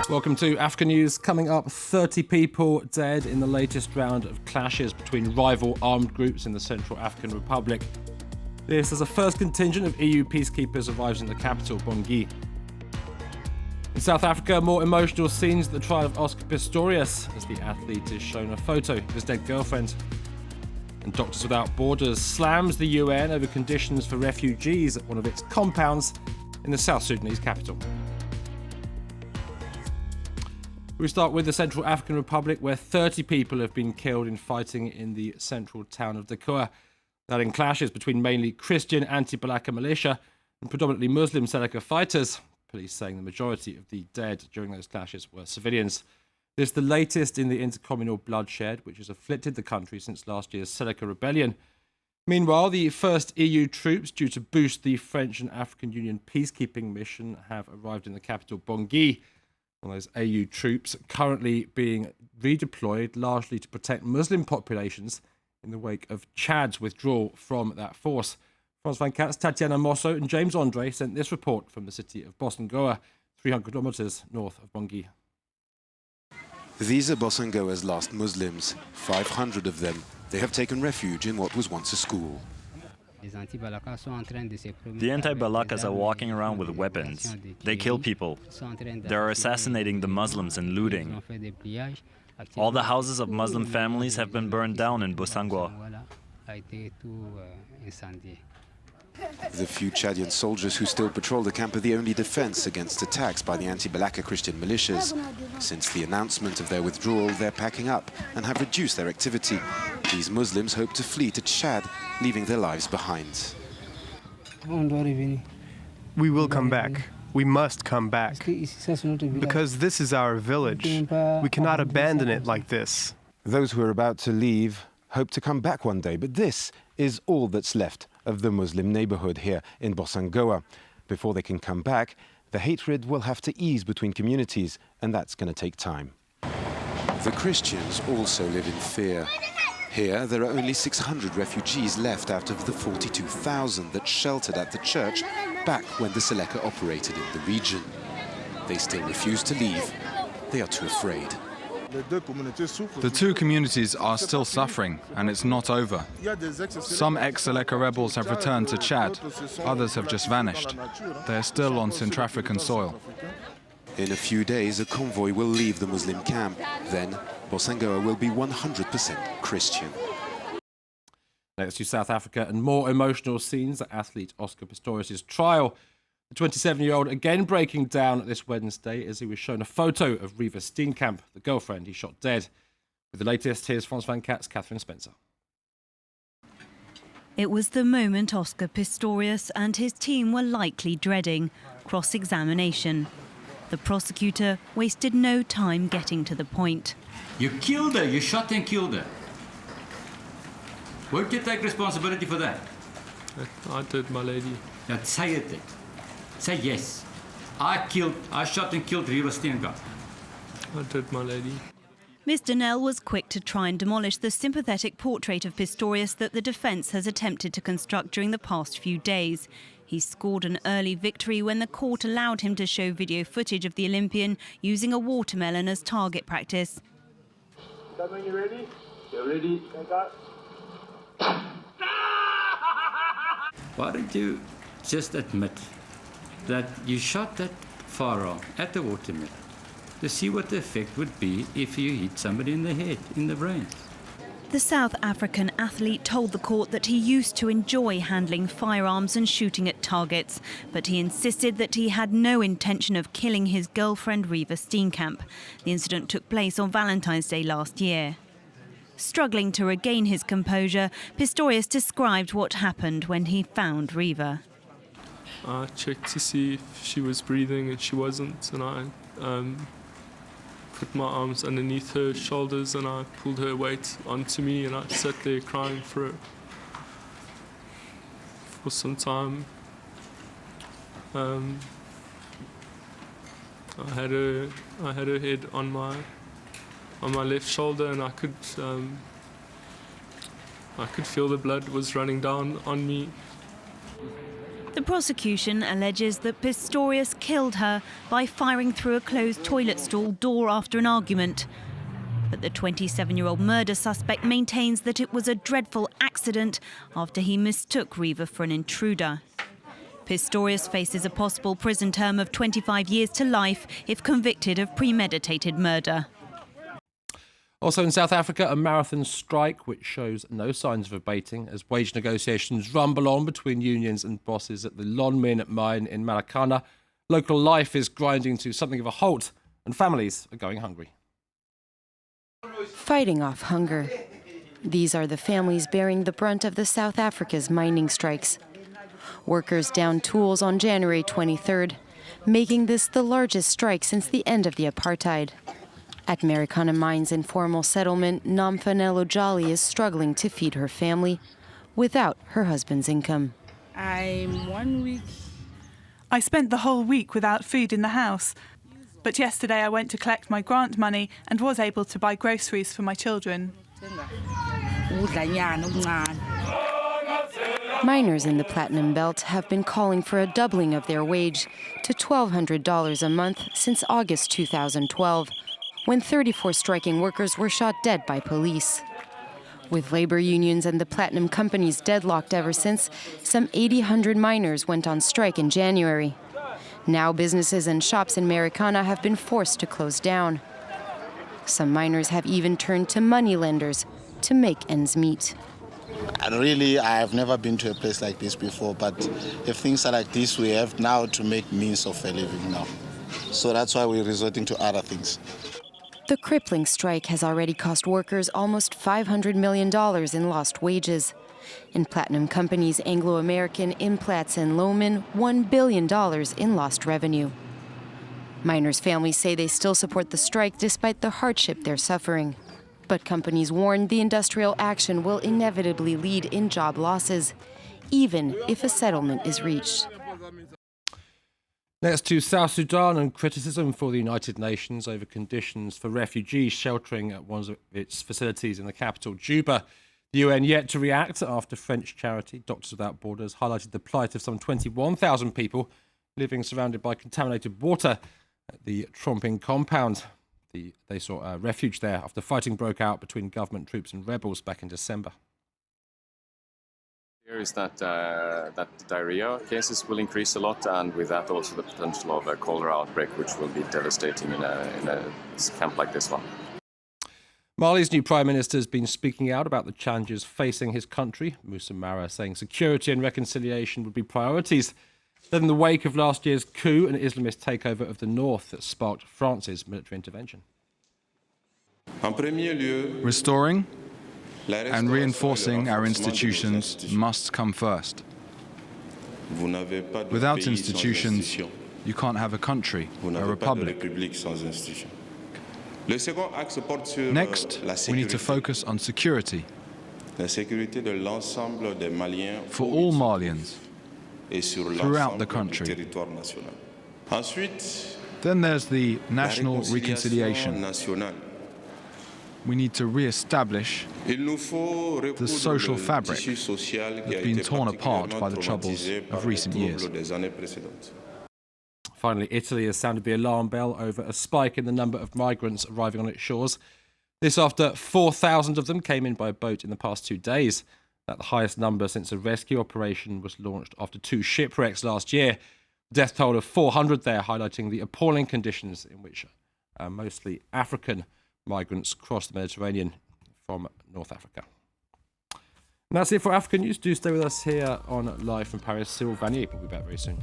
Welcome to Africa News. Coming up, 30 people dead in the latest round of clashes between rival armed groups in the Central African Republic. This as a first contingent of EU peacekeepers arrives in the capital, Bangui. In South Africa, more emotional scenes at the trial of Oscar Pistorius as the athlete is shown a photo of his dead girlfriend. And Doctors Without Borders slams the UN over conditions for refugees at one of its compounds in the South Sudanese capital. We start with the Central African Republic, where 30 people have been killed in fighting in the central town of DEKOA. That in clashes between mainly Christian anti-Balaka militia and predominantly Muslim Seleka fighters. Police saying the majority of the dead during those clashes were civilians. This is the latest in the intercommunal bloodshed, which has afflicted the country since last year's Seleka rebellion. Meanwhile, the first EU troops due to boost the French and African Union peacekeeping mission have arrived in the capital, Bangui. One of those AU troops currently being redeployed largely to protect Muslim populations in the wake of Chad's withdrawal from that force. France 24's Tatiana Mosso and James Andre sent this report from the city of Bosangoa, 300 kilometers north of Bangui. These are Bosangoa's last Muslims, 500 of them. They have taken refuge in what was once a school. The anti-Balakas are walking around with weapons. They kill people. They're assassinating the Muslims and looting. All the houses of Muslim families have been burned down in Bosangoa. The few Chadian soldiers who still patrol the camp are the only defense against attacks by the anti-Balaka Christian militias. Since the announcement of their withdrawal, they're packing up and have reduced their activity. These Muslims hope to flee to Chad, leaving their lives behind. We will come back. We must come back. Because this is our village. We cannot abandon it like this. Those who are about to leave hope to come back one day, but this is all that's left of the Muslim neighborhood here in Bosangoa. Before they can come back, the hatred will have to ease between communities, and that's going to take time. The Christians also live in fear. Here, there are only 600 refugees left out of the 42,000 that sheltered at the church back when the Seleka operated in the region. They still refuse to leave. They are too afraid. The two communities are still suffering, and it's not over. Some ex-Seleka rebels have returned to Chad. Others have just vanished. They are still on Central African soil. In a few days, a convoy will leave the Muslim camp. Then, Bosangoa will be 100% Christian. Next to South Africa and more emotional scenes at athlete Oscar Pistorius' trial. The 27-year-old again breaking down this Wednesday as he was shown a photo of Riva Steenkamp, the girlfriend he shot dead. With the latest, here's France 24's Catherine Spencer. It was the moment Oscar Pistorius and his team were likely dreading, cross-examination. The prosecutor wasted no time getting to the point. You killed her, you shot and killed her. Won't you take responsibility for that? I did, my lady. Now say it then. Say yes. I shot and killed Riva Steenkamp. I did, my lady. Mr. Nell was quick to try and demolish the sympathetic portrait of Pistorius that the defence has attempted to construct during the past few days. He scored an early victory when the court allowed him to show video footage of the Olympian using a watermelon as target practice. Are you ready? You're ready. Why don't you just admit that you shot that firearm at the watermelon to see what the effect would be if you hit somebody in the head, in the brain? The South African athlete told the court that he used to enjoy handling firearms and shooting at targets, but he insisted that he had no intention of killing his girlfriend Riva Steenkamp. The incident took place on Valentine's Day last year. Struggling to regain his composure, Pistorius described what happened when he found Riva. I checked to see if she was breathing, and she wasn't, and I put my arms underneath her shoulders and I pulled her weight onto me, and I sat there crying for some time. I had her head on my left shoulder, and I could feel the blood was running down on me. The prosecution alleges that Pistorius killed her by firing through a closed toilet stall door after an argument. But the 27-year-old murder suspect maintains that it was a dreadful accident after he mistook Riva for an intruder. Pistorius faces a possible prison term of 25 years to life if convicted of premeditated murder. Also in South Africa, a marathon strike which shows no signs of abating as wage negotiations rumble on between unions and bosses at the Lonmin mine in Marikana. Local life is grinding to something of a halt and families are going hungry. Fighting off hunger. These are the families bearing the brunt of the South Africa's mining strikes. Workers downed tools on January 23rd, making this the largest strike since the end of the apartheid. At Marikana Mine's informal settlement, NOMFANELO JALI is struggling to feed her family without her husband's income. I spent the whole week without food in the house. But yesterday I went to collect my grant money and was able to buy groceries for my children. Miners in the Platinum Belt have been calling for a doubling of their wage to $1,200 a month since August 2012, when 34 striking workers were shot dead by police. With labor unions and the platinum companies deadlocked ever since, some 800 miners went on strike in January. Now businesses and shops in Marikana have been forced to close down. Some miners have even turned to moneylenders to make ends meet. And really, I have never been to a place like this before, but if things are like this, we have now to make means of a living now. So that's why we're resorting to other things. The crippling strike has already cost workers almost $500 million in lost wages. In platinum companies Anglo-American, Implats and Lonmin, $1 billion in lost revenue. Miners' families say they still support the strike despite the hardship they're suffering. But companies warn the industrial action will inevitably lead in job losses, even if a settlement is reached. Next to South Sudan and criticism for the United Nations over conditions for refugees sheltering at one of its facilities in the capital, Juba. The UN yet to react after French charity Doctors Without Borders highlighted the plight of some 21,000 people living surrounded by contaminated water at the Tromping compound. They sought refuge there after fighting broke out between government troops and rebels back in December. Here is that diarrhea cases will increase a lot, and with that also the potential of a cholera outbreak, which will be devastating in a camp like this one. Mali's new Prime Minister has been speaking out about the challenges facing his country. Moussa Mara saying security and reconciliation would be priorities. Then in the wake of last year's coup and Islamist takeover of the north that sparked France's military intervention. Restoring and reinforcing our institutions must come first. Without institutions, you can't have a country, a republic. Next, we need to focus on security for all Malians throughout the country. Then there's the national reconciliation. We need to re-establish the social fabric that's been torn apart by the troubles of recent years. Finally, Italy has sounded the alarm bell over a spike in the number of migrants arriving on its shores. This after 4,000 of them came in by boat in the past 2 days. That's the highest number since a rescue operation was launched after 2 shipwrecks last year. Death toll of 400 there, highlighting the appalling conditions in which mostly African migrants cross the Mediterranean from North Africa. And that's it for African News. Do stay with us here on Live from Paris. Cyril Vanier will be back very soon.